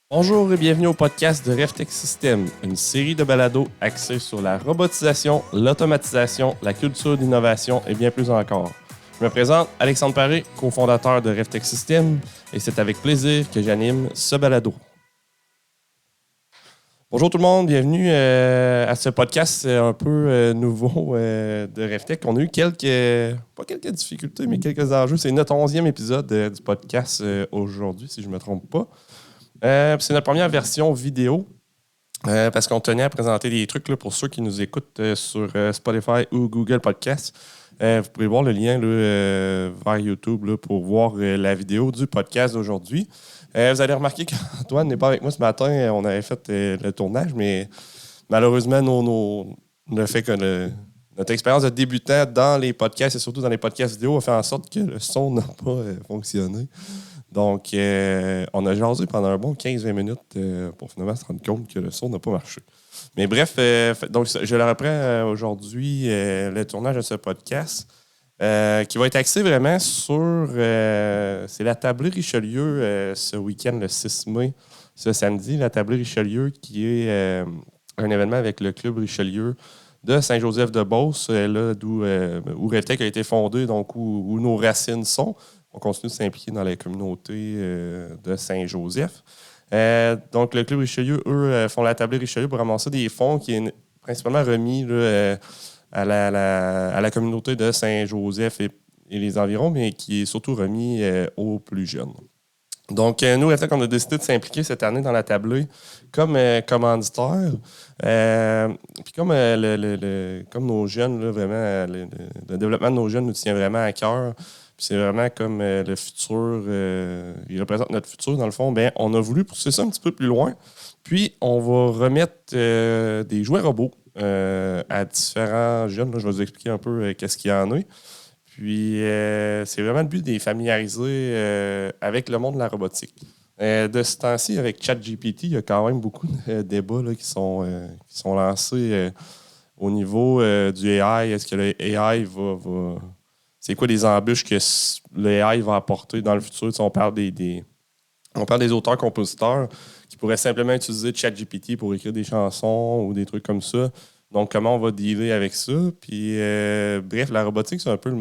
Bonjour et bienvenue au podcast de RevTech System, une série de balados axée sur la robotisation, l'automatisation, la culture d'innovation et bien plus encore. Je me présente Alexandre Paré, cofondateur de RevTech System, et c'est avec plaisir que j'anime ce balado. Bonjour tout le monde, bienvenue à ce podcast un peu nouveau de RevTech. On a eu pas quelques difficultés, mais quelques enjeux. C'est notre 11e épisode du podcast aujourd'hui, si je ne me trompe pas. C'est notre première version vidéo parce qu'on tenait à présenter des trucs là, pour ceux qui nous écoutent sur Spotify ou Google Podcasts. Vous pouvez voir le lien là, vers YouTube là, pour voir la vidéo du podcast d'aujourd'hui. Vous allez remarquer qu'Antoine n'est pas avec moi ce matin. On avait fait le tournage, mais malheureusement, le fait que notre expérience de débutant dans les podcasts et surtout dans les podcasts vidéo a fait en sorte que le son n'a pas fonctionné. Donc, on a jasé pendant un bon 15-20 minutes pour finalement se rendre compte que le son n'a pas marché. Mais bref, donc je le reprends aujourd'hui, le tournage de ce podcast, qui va être axé vraiment sur... c'est la Tablée Richelieu ce week-end, le 6 mai, ce samedi. La Tablée Richelieu qui est un événement avec le Club Richelieu de Saint-Joseph-de-Beauce, là où RevTech a été fondé, donc où nos racines sont. On continue de s'impliquer dans la communauté de Saint-Joseph. Donc, le Club Richelieu, eux, font la Tablée Richelieu pour ramasser des fonds qui est principalement remis là, à la communauté de Saint-Joseph et les environs, mais qui est surtout remis aux plus jeunes. Donc, nous, on a décidé de s'impliquer cette année dans la tablée comme commanditaire. Puis comme nos jeunes, là, vraiment, le développement de nos jeunes nous tient vraiment à cœur. Puis c'est vraiment comme le futur, il représente notre futur, dans le fond. Bien, on a voulu pousser ça un petit peu plus loin. Puis, on va remettre des jouets robots à différents jeunes. Là, je vais vous expliquer un peu qu'est-ce qu'il y en a. Puis, c'est vraiment le but de les familiariser avec le monde de la robotique. De ce temps-ci, avec ChatGPT, il y a quand même beaucoup de débats là, qui sont lancés au niveau du AI. Est-ce que le AI va... C'est quoi les embûches que le AI va apporter dans le futur? On parle des auteurs-compositeurs qui pourraient simplement utiliser ChatGPT pour écrire des chansons ou des trucs comme ça. Donc, comment on va dealer avec ça? Puis, bref, la robotique, c'est un peu le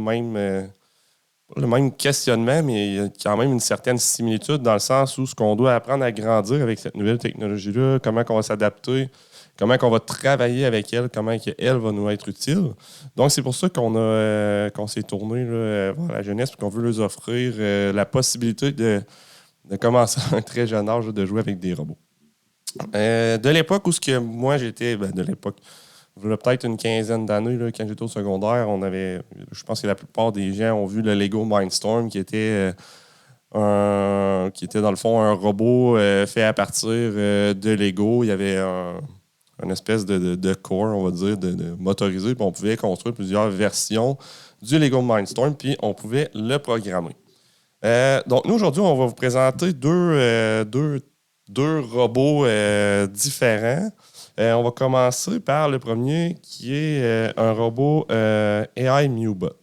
même questionnement, mais il y a quand même une certaine similitude dans le sens où ce qu'on doit apprendre à grandir avec cette nouvelle technologie-là, comment on va s'adapter, comment on va travailler avec elle, comment elle va nous être utile. Donc, c'est pour ça qu'on s'est tourné là, vers la jeunesse et qu'on veut leur offrir la possibilité de commencer à un très jeune âge de jouer avec des robots. De l'époque où moi j'étais, de l'époque, il y a peut-être une quinzaine d'années, là, quand j'étais au secondaire, je pense que la plupart des gens ont vu le Lego Mindstorm, qui était dans le fond un robot fait à partir de Lego. Il y avait une espèce de core, on va dire, de motorisé, puis on pouvait construire plusieurs versions du Lego Mindstorm, puis on pouvait le programmer. Donc, nous, aujourd'hui, on va vous présenter deux robots différents. On va commencer par le premier, qui est un robot AI MewBot.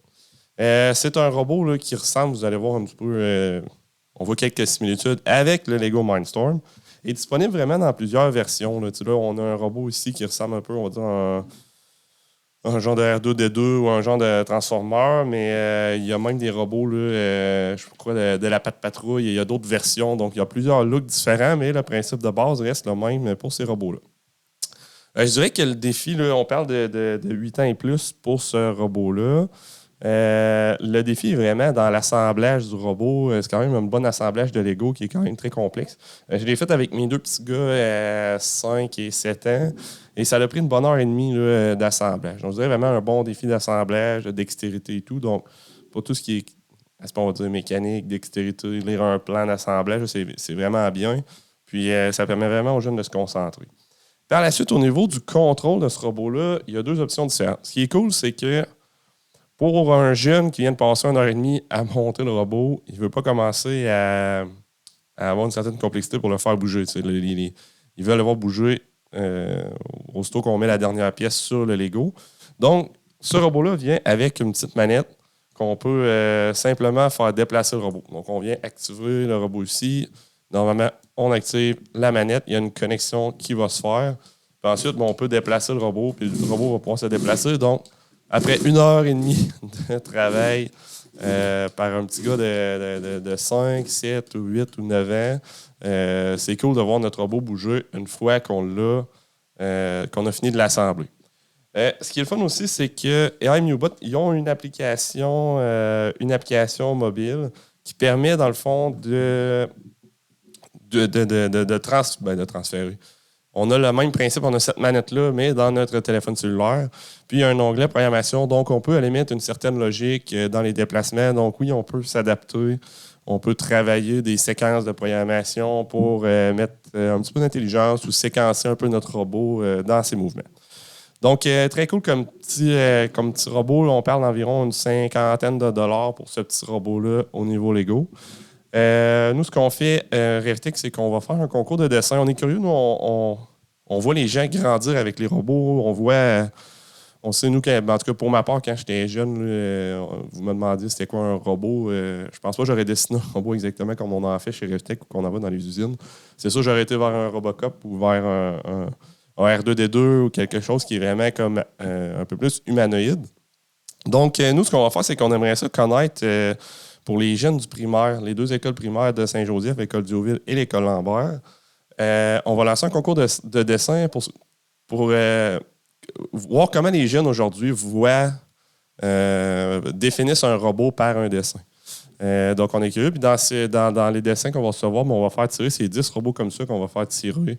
C'est un robot là, qui ressemble, vous allez voir un petit peu, on voit quelques similitudes avec le Lego Mindstorm. Il est disponible vraiment dans plusieurs versions. Là, on a un robot ici qui ressemble un peu, on va dire, un genre de R2-D2 ou un genre de Transformer, mais il y a même des robots, là, je crois, de la Patte Patrouille. Il y a d'autres versions, donc il y a plusieurs looks différents, mais le principe de base reste le même pour ces robots-là. Je dirais que le défi, là, on parle de 8 ans et plus pour ce robot-là. Le défi est vraiment dans l'assemblage du robot. C'est quand même un bon assemblage de Lego qui est quand même très complexe. Je l'ai fait avec mes deux petits gars 5 et 7 ans et ça a pris une bonne heure et demie là, d'assemblage. Donc, je dirais vraiment un bon défi d'assemblage, de dextérité et tout. Donc, pour tout ce qui est, on va dire, mécanique, dextérité, lire un plan d'assemblage, c'est vraiment bien. Puis, ça permet vraiment aux jeunes de se concentrer. Par la suite, au niveau du contrôle de ce robot-là, il y a deux options différentes. Ce qui est cool, c'est que pour un jeune qui vient de passer 1 heure et demie à monter le robot, il ne veut pas commencer à avoir une certaine complexité pour le faire bouger. Ils veulent le voir bouger aussitôt qu'on met la dernière pièce sur le Lego. Donc, ce robot-là vient avec une petite manette qu'on peut simplement faire déplacer le robot. Donc, on vient activer le robot ici. Normalement, on active la manette, il y a une connexion qui va se faire. Puis ensuite, on peut déplacer le robot, puis le robot va pouvoir se déplacer. Donc, après 1 heure et demie de travail par un petit gars de 5, 7 ou 8 ou 9 ans, c'est cool de voir notre robot bouger une fois qu'on a fini de l'assembler. Ce qui est le fun aussi, c'est que AI MuBot, ils ont une application mobile qui permet, dans le fond, de transférer. On a le même principe, on a cette manette-là, mais dans notre téléphone cellulaire. Puis, il y a un onglet programmation, donc on peut aller mettre une certaine logique dans les déplacements. Donc, oui, on peut s'adapter. On peut travailler des séquences de programmation pour mettre un petit peu d'intelligence ou séquencer un peu notre robot dans ses mouvements. Donc, très cool comme petit robot. Là, on parle d'environ une $50 pour ce petit robot-là au niveau Lego. Nous, ce qu'on fait, Revtech, c'est qu'on va faire un concours de dessin. On est curieux, nous, on voit les gens grandir avec les robots. On sait, nous, en tout cas, pour ma part, quand j'étais jeune, vous me demandiez c'était quoi un robot. Je pense pas que j'aurais dessiné un robot exactement comme on en fait chez Revtech ou qu'on en voit dans les usines. C'est sûr, j'aurais été vers un Robocop ou vers un R2D2 ou quelque chose qui est vraiment comme un peu plus humanoïde. Donc, nous, ce qu'on va faire, c'est qu'on aimerait ça connaître pour les jeunes du primaire, les 2 écoles primaires de Saint-Joseph, l'école Diouville et l'école Lambert. On va lancer un concours de dessin pour voir comment les jeunes aujourd'hui définissent un robot par un dessin. Donc, on est curieux. Puis dans les dessins qu'on va recevoir, on va faire tirer ces 10 robots comme ça qu'on va faire tirer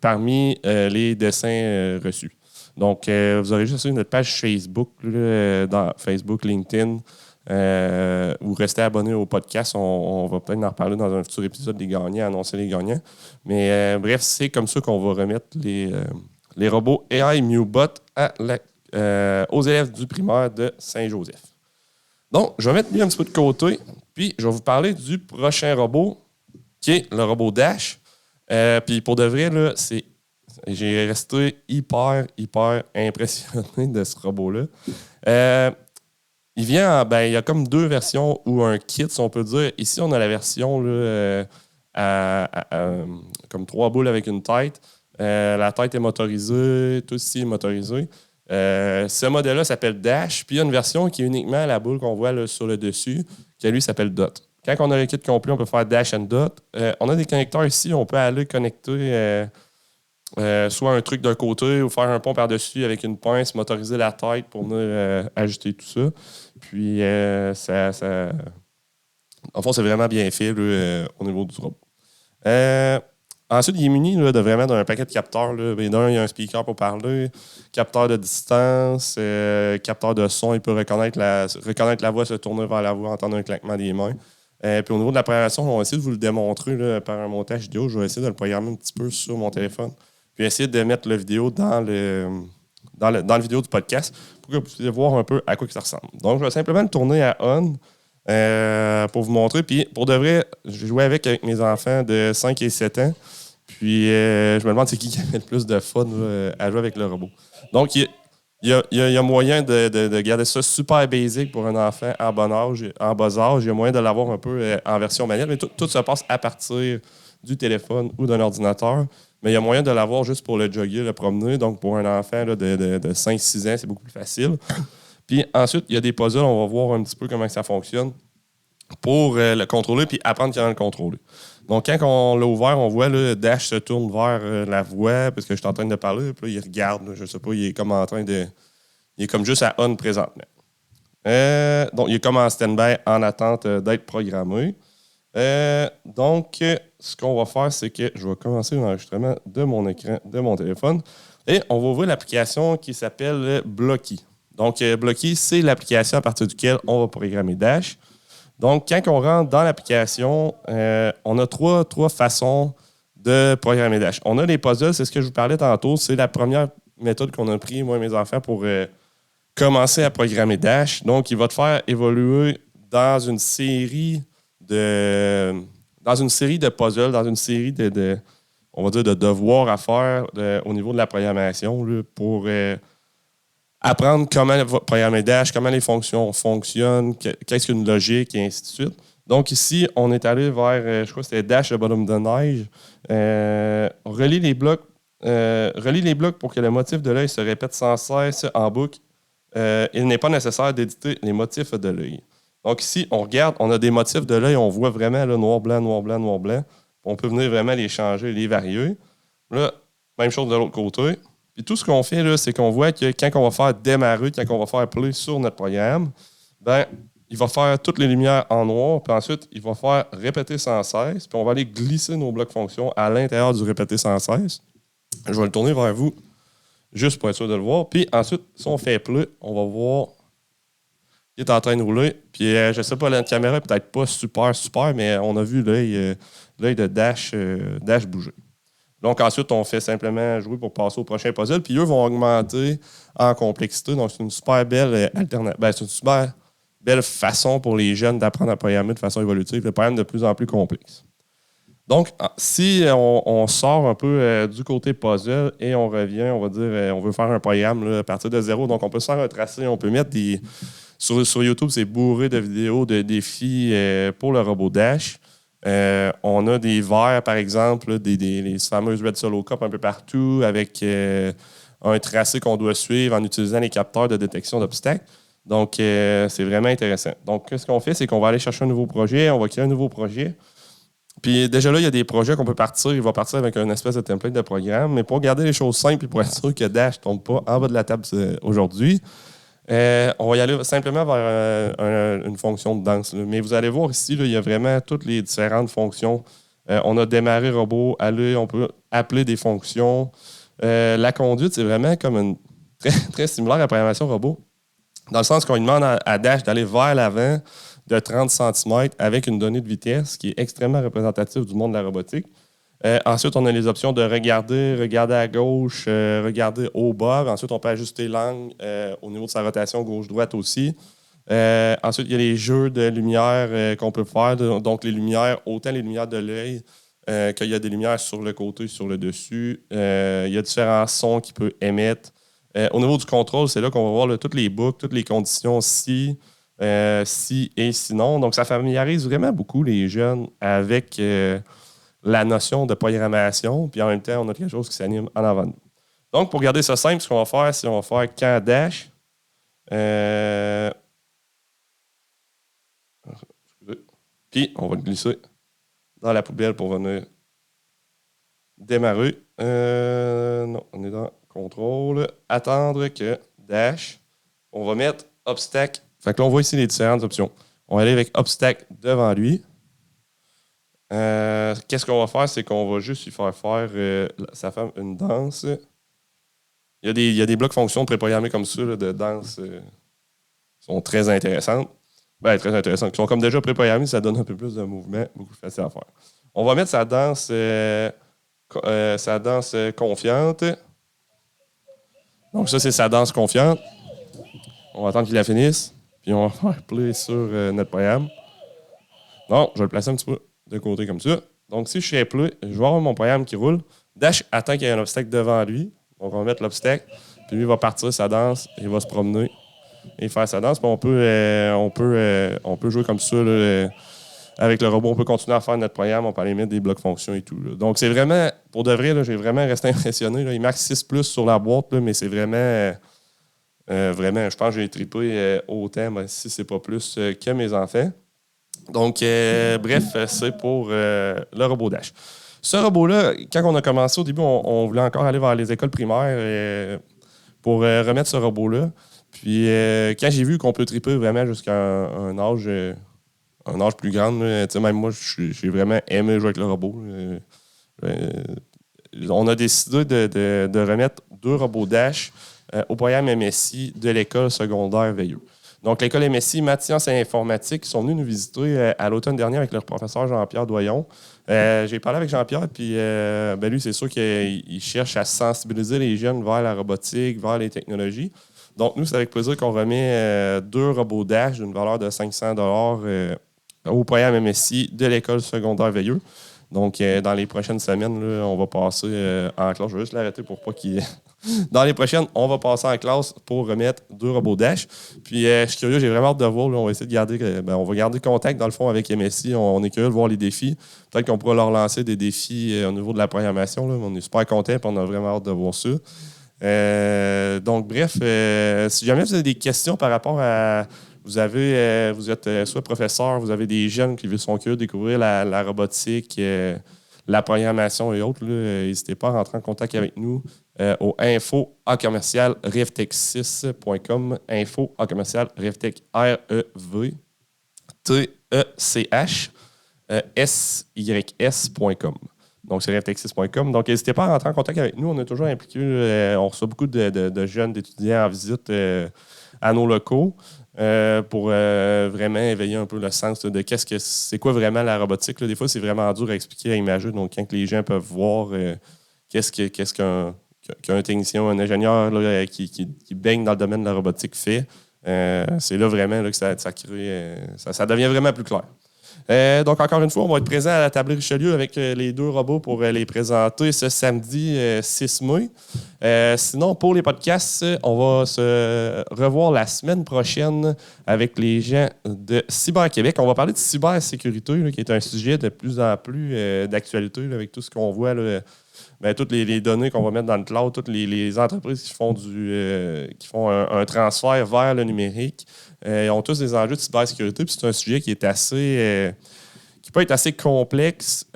parmi les dessins reçus. Donc, vous aurez juste notre page Facebook, dans Facebook, LinkedIn, ou restez abonné au podcast. On va peut-être en reparler dans un futur épisode des gagnants, annoncer les gagnants. Mais bref, c'est comme ça qu'on va remettre les robots AI MuBot aux élèves du primaire de Saint-Joseph. Donc, je vais mettre lui un petit peu de côté, puis je vais vous parler du prochain robot, qui est le robot Dash. Puis pour de vrai, là, j'ai resté hyper impressionné de ce robot-là. Il vient il y a comme 2 versions ou un kit, si on peut dire. Ici, on a la version là, comme 3 boules avec une tête. La tête est motorisée, tout ici est motorisé. Ce modèle-là s'appelle Dash. Puis il y a une version qui est uniquement la boule qu'on voit là, sur le dessus, qui lui s'appelle Dot. Quand on a le kit complet, on peut faire Dash and Dot. On a des connecteurs ici, on peut aller connecter soit un truc d'un côté ou faire un pont par-dessus avec une pince, motoriser la tête pour venir ajuster tout ça. Puis, en fond, c'est vraiment bien fait là, au niveau du robot. Ensuite, il est muni là, d'un paquet de capteurs. Là. Il y a un speaker pour parler, capteur de distance, capteur de son. Il peut reconnaître la voix, se tourner vers la voix, entendre un claquement des mains. Puis au niveau de la programmation, on va essayer de vous le démontrer là, par un montage vidéo. Je vais essayer de le programmer un petit peu sur mon téléphone. Puis essayer de mettre la vidéo dans la vidéo du podcast pour que vous puissiez voir un peu à quoi ça ressemble. Donc, je vais simplement le tourner à on pour vous montrer. Puis, pour de vrai, j'ai joué avec mes enfants de 5 et 7 ans. Puis, je me demande c'est qui avait le plus de fun à jouer avec le robot. Donc, il y a moyen de garder ça super basic pour un enfant en bas âge. Il y a moyen de l'avoir un peu en version manuelle. Mais tout se passe à partir du téléphone ou d'un ordinateur. Mais il y a moyen de l'avoir juste pour le jogger, le promener. Donc, pour un enfant là, de 5-6 ans, c'est beaucoup plus facile. Puis ensuite, il y a des puzzles. On va voir un petit peu comment ça fonctionne pour le contrôler puis apprendre comment le contrôler. Donc, quand on l'a ouvert, on voit le Dash se tourne vers la voix parce que je suis en train de parler. Puis là, il regarde. Là, je sais pas, il est comme en train de... Il est comme juste à on présentement. Donc, il est comme en stand-by en attente d'être programmé. Donc, ce qu'on va faire, c'est que je vais commencer l'enregistrement de mon écran, de mon téléphone, et on va ouvrir l'application qui s'appelle Blocky. Donc, Blocky, c'est l'application à partir duquel on va programmer Dash. Donc, quand on rentre dans l'application, on a trois façons de programmer Dash. On a les puzzles, c'est ce que je vous parlais tantôt. C'est la première méthode qu'on a pris, moi et mes enfants, pour commencer à programmer Dash. Donc, il va te faire évoluer dans une série de puzzles, dans une série on va dire, de devoirs à faire au niveau de la programmation là, pour apprendre comment programmer Dash, comment les fonctions fonctionnent, qu'est-ce qu'une logique, et ainsi de suite. Donc ici, on est allé vers, je crois que c'était Dash le bonhomme de neige. Relie les blocs pour que le motif de l'œil se répète sans cesse en boucle. Il n'est pas nécessaire d'éditer les motifs de l'œil. Donc ici, on regarde, on a des motifs de l'œil, on voit vraiment là, noir, blanc, noir, blanc, noir, blanc. On peut venir vraiment les changer, les varier. Là, même chose de l'autre côté. Puis tout ce qu'on fait, là, c'est qu'on voit que quand on va faire démarrer, quand on va faire play sur notre programme, ben, il va faire toutes les lumières en noir, puis ensuite, il va faire répéter sans cesse, puis on va aller glisser nos blocs fonctions à l'intérieur du répéter sans cesse. Je vais le tourner vers vous, juste pour être sûr de le voir. Puis ensuite, si on fait play, on va voir qu'il est en train de rouler. Puis je sais pas, la caméra est peut-être pas super, mais on a vu l'œil de Dash bouger. Donc ensuite, on fait simplement jouer pour passer au prochain puzzle. Puis eux vont augmenter en complexité. Donc c'est une super belle alternative. C'est une super belle façon pour les jeunes d'apprendre à programmer de façon évolutive. Le programme de plus en plus complexe. Donc, si on sort un peu du côté puzzle et on revient, on va dire, on veut faire un programme là, à partir de zéro. Donc, on peut s'en retracer, on peut mettre des... Sur YouTube, c'est bourré de vidéos, de défis pour le robot Dash. On a des verres, par exemple, là, les fameuses Red Solo Cup un peu partout, avec un tracé qu'on doit suivre en utilisant les capteurs de détection d'obstacles. Donc, c'est vraiment intéressant. Donc, ce qu'on fait, c'est qu'on va aller chercher un nouveau projet, on va créer un nouveau projet. Puis déjà là, il y a des projets qu'on peut partir. Il va partir avec une espèce de template de programme. Mais pour garder les choses simples et pour être sûr que Dash ne tombe pas en bas de la table aujourd'hui, on va y aller simplement vers une fonction de danse. Là. Mais vous allez voir ici, là, il y a vraiment toutes les différentes fonctions. On a démarrer robot, aller, on peut appeler des fonctions. La conduite, c'est vraiment comme une très, très similaire à la programmation robot. Dans le sens qu'on lui demande à Dash d'aller vers l'avant de 30 cm avec une donnée de vitesse qui est extrêmement représentative du monde de la robotique. Ensuite, on a les options de regarder à gauche, regarder au bas. Ensuite, on peut ajuster l'angle au niveau de sa rotation gauche-droite aussi. Ensuite, il y a les jeux de lumière qu'on peut faire. Donc, les lumières, autant les lumières de l'œil qu'il y a des lumières sur le côté, sur le dessus. Il y a différents sons qu'il peut émettre. Au niveau du contrôle, c'est là qu'on va voir là, toutes les boucles, toutes les conditions si et sinon. Donc, ça familiarise vraiment beaucoup les jeunes avec la notion de programmation. Puis en même temps, on a quelque chose qui s'anime en avant de nous. Donc, pour garder ça simple, ce qu'on va faire, c'est qu'on va faire quand Dash. Puis, on va le glisser dans la poubelle pour venir démarrer. Non, on est dans contrôle. Attendre que Dash. On va mettre obstacle. Fait que là, on voit ici les différentes options. On va aller avec obstacle devant lui. Qu'est-ce qu'on va faire? C'est qu'on va juste lui faire sa femme une danse. Il y a des blocs fonctions préprogrammés comme ça là, de danse qui sont très intéressantes. Très intéressantes. Qui sont comme déjà préprogrammés, ça donne un peu plus de mouvement, beaucoup plus facile à faire. On va mettre sa danse confiante. Donc ça, c'est sa danse confiante. On va attendre qu'il la finisse. Puis on va faire play sur notre programme. Donc, je vais le placer un petit peu de côté comme ça. Donc, si je fais play, je vais avoir mon programme qui roule. Dash attend qu'il y ait un obstacle devant lui. Donc, on va mettre l'obstacle. Puis lui, il va partir sa danse. Il va se promener et faire sa danse. Puis on peut jouer comme ça là, avec le robot. On peut continuer à faire notre programme. On peut aller mettre des blocs fonctions et tout. Là. Donc, c'est vraiment, pour de vrai, là, j'ai vraiment resté impressionné. Là. Il marque 6+ sur la boîte, là, mais c'est vraiment... vraiment, je pense que j'ai trippé autant, si c'est pas plus, que mes enfants. Donc, bref, c'est pour le robot Dash. Ce robot-là, quand on a commencé au début, on voulait encore aller vers les écoles primaires pour remettre ce robot-là. Puis, quand j'ai vu qu'on peut tripper vraiment jusqu'à un âge plus grand, même moi, j'ai vraiment aimé jouer avec le robot. On a décidé de remettre 2 robots Dash au programme MSI de l'école secondaire Veilleux. Donc, l'école MSI, Maths, Sciences et Informatique, ils sont venus nous visiter à l'automne dernier avec leur professeur Jean-Pierre Doyon. J'ai parlé avec Jean-Pierre, puis lui, c'est sûr qu'il cherche à sensibiliser les jeunes vers la robotique, vers les technologies. Donc, nous, c'est avec plaisir qu'on remet 2 robots Dash d'une valeur de 500 $ au programme MSI de l'école secondaire Veilleux. Donc, dans les prochaines semaines, là, on va passer en classe. Je vais juste l'arrêter pour pas qu'il Dans les prochaines, on va passer en classe pour remettre 2 robots Dash. Puis je suis curieux, j'ai vraiment hâte de voir. Là, on va essayer de garder, on va garder contact dans le fond avec MSI. On est curieux de voir les défis. Peut-être qu'on pourra leur lancer des défis au niveau de la programmation. Là. On est super contents et on a vraiment hâte de voir ça. Donc, bref, si jamais vous avez des questions par rapport à... vous êtes soit professeur, vous avez des jeunes qui sont curieux de découvrir la robotique, la programmation et autres, n'hésitez pas à rentrer en contact avec nous au info@revtech6.com, info@revtech, REVTECH, SYS.com. Donc, c'est revtech6.com. Donc, n'hésitez pas à rentrer en contact avec nous. On est toujours impliqués. On reçoit beaucoup de jeunes, d'étudiants en visite à nos locaux pour vraiment éveiller un peu le sens de c'est quoi vraiment la robotique. Là. Des fois, c'est vraiment dur à expliquer, à imager. Donc, quand les gens peuvent voir qu'est-ce qu'un technicien, un ingénieur là, qui baigne dans le domaine de la robotique fait, c'est là vraiment là, que ça crée, ça devient vraiment plus clair. Donc, encore une fois, on va être présent à la table Richelieu avec les 2 robots pour les présenter ce samedi 6 mai. Sinon, pour les podcasts, on va se revoir la semaine prochaine avec les gens de Cyber-Québec. On va parler de cybersécurité, là, qui est un sujet de plus en plus d'actualité là, avec tout ce qu'on voit, là, toutes les données qu'on va mettre dans le cloud, toutes les entreprises qui font un transfert vers le numérique. Ils ont tous des enjeux de cybersécurité, puis c'est un sujet qui est qui peut être assez complexe.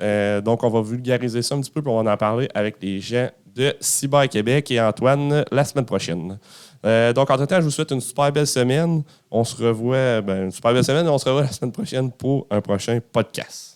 Donc, on va vulgariser ça un petit peu, puis on va en parler avec les gens de Cyber-Québec et Antoine la semaine prochaine. Donc, entre-temps, je vous souhaite une super belle semaine. On se revoit, une super belle semaine, et on se revoit la semaine prochaine pour un prochain podcast.